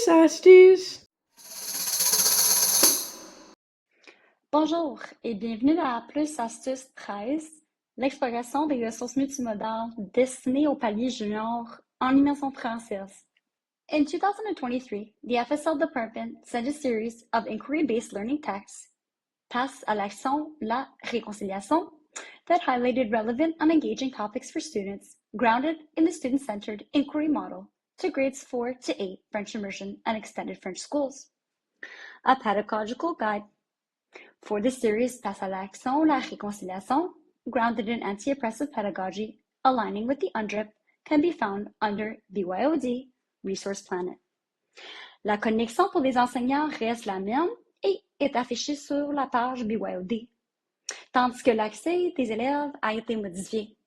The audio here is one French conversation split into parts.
Plus Astuces! Bonjour et bienvenue à Plus Astuces 13, l'exploration des ressources multimodales destinées au palier junior en immersion française. In 2023, the FSL department sent a series of inquiry-based learning texts, Passe à l'action, la réconciliation, that highlighted relevant and engaging topics for students, grounded in the student-centered inquiry model to grades 4 to 8 French immersion and extended French schools. A pedagogical guide for the series Passe à l'action, la réconciliation, grounded in anti-oppressive pedagogy, aligning with the UNDRIP, can be found under BYOD Resource Planet. La connexion pour les enseignants reste la même et est affichée sur la page BYOD, tandis que l'accès des élèves a été modifié.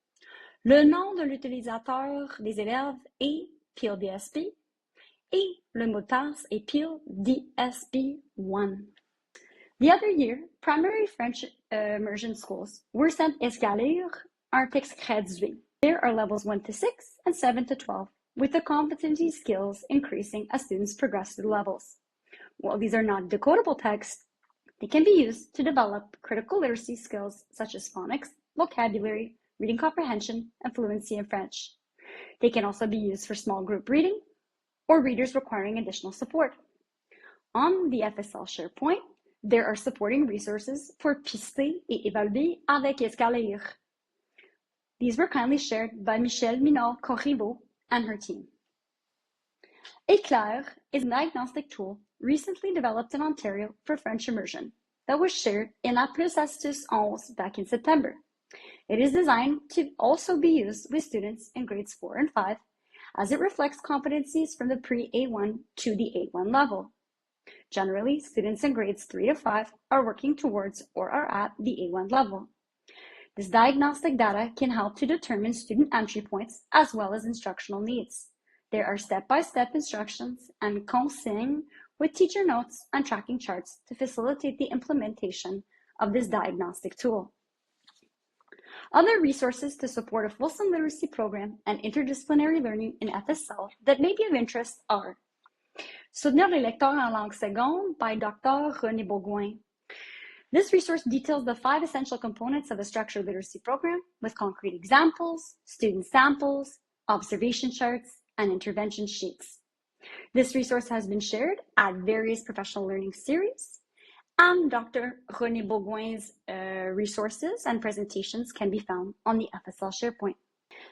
Le nom de l'utilisateur des élèves est PDSB et le mot de passe est PDSB1. The other year, primary French immersion schools were sent escalaire un texte gradué. There are levels 1 to 6 and 7 to 12, with the competency skills increasing as students progress through levels. While these are not decodable texts, they can be used to develop critical literacy skills such as phonics, vocabulary, reading comprehension, and fluency in French. They can also be used for small group reading or readers requiring additional support. On the FSL SharePoint, there are supporting resources for pister et évaluer avec escalaire. These were kindly shared by Michelle Minot-Corriveau and her team. Éclair is a diagnostic tool recently developed in Ontario for French immersion that was shared in La Plus Astuces 11 back in September. It is designed to also be used with students in grades 4 and 5 as it reflects competencies from the pre-A1 to the A1 level. Generally, students in grades 3 to 5 are working towards or are at the A1 level. This diagnostic data can help to determine student entry points as well as instructional needs. There are step-by-step instructions and consignes with teacher notes and tracking charts to facilitate the implementation of this diagnostic tool. Other resources to support a fulsome literacy program and interdisciplinary learning in FSL that may be of interest are Soutenir les lecteurs en langue seconde by Dr. René Bourgoin. This resource details the 5 essential components of a structured literacy program with concrete examples, student samples, observation charts, and intervention sheets. This resource has been shared at various professional learning series, and Dr. René Bourgoin's resources and presentations can be found on the FSL SharePoint.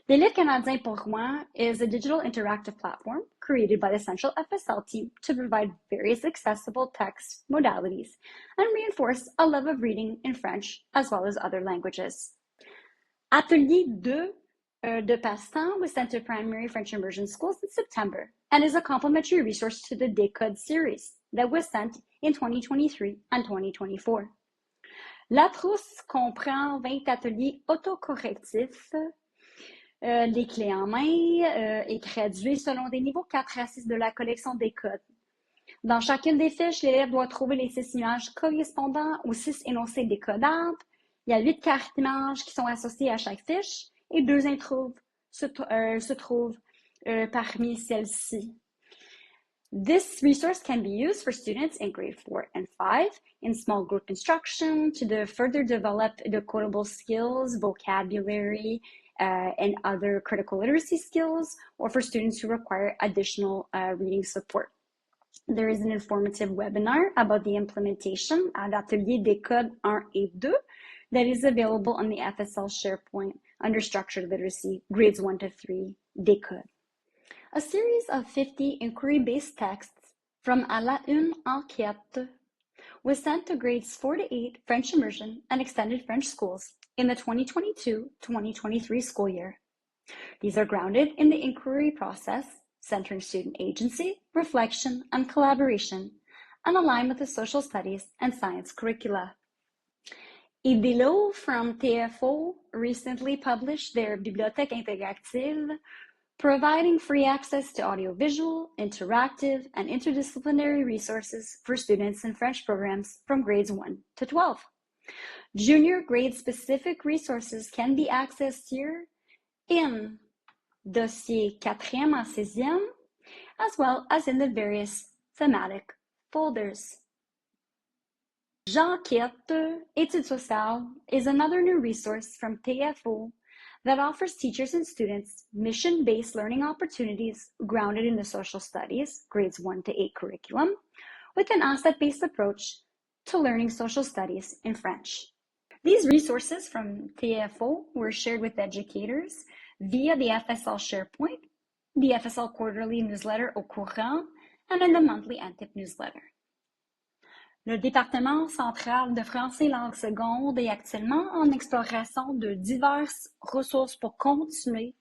The Livre Canadien pour Rouen is a digital interactive platform created by the Central FSL team to provide various accessible text modalities and reinforce a love of reading in French as well as other languages. Atelier 2 de Passe-temps was sent to primary French immersion schools in September and is a complementary resource to the Décode series that was sent in 2023 and 2024. La trousse comprend 20 ateliers autocorrectifs. Les clés en main et graduées selon des niveaux 4 à 6 de la collection des codes. Dans chacune des fiches, l'élève doit trouver les 6 images correspondant aux 6 énoncés décodables. Il y a 8 cartes images qui sont associées à chaque fiche et 2 intros se trouvent parmi celles-ci. This resource can be used for students in grade 4 and 5 in small group instruction to further develop decodable skills, vocabulary, and other critical literacy skills, or for students who require additional reading support. There is an informative webinar about the implementation at Atelier Décode 1 et 2 that is available on the FSL SharePoint under Structured Literacy, grades 1 to 3, Décode. A series of 50 inquiry-based texts from À la Une Enquête was sent to grades 4 to 8 French immersion and extended French schools in the 2022-2023 school year. These are grounded in the inquiry process, centering student agency, reflection, and collaboration, and align with the social studies and science curricula. Idilo from TFO recently published their Bibliothèque Interactive, providing free access to audiovisual, interactive, and interdisciplinary resources for students in French programs from grades 1 to 12. Junior grade-specific resources can be accessed here in dossier 4e à 6e, as well as in the various thematic folders. J'enquête, Études sociales is another new resource from TFO that offers teachers and students mission-based learning opportunities grounded in the social studies, grades 1 to 8 curriculum, with an asset-based approach to learning social studies in French. These resources from TFO were shared with educators via the FSL SharePoint, the FSL quarterly newsletter Au Courant, and in the monthly NTIP newsletter. Le département central de français langue seconde est actuellement en exploration de diverses ressources pour continuer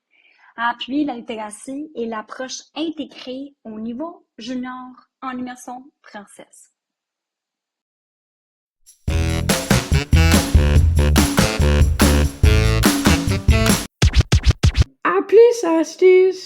à appuyer la littératie et l'approche intégrée au niveau junior en immersion française. À plus, Astuces!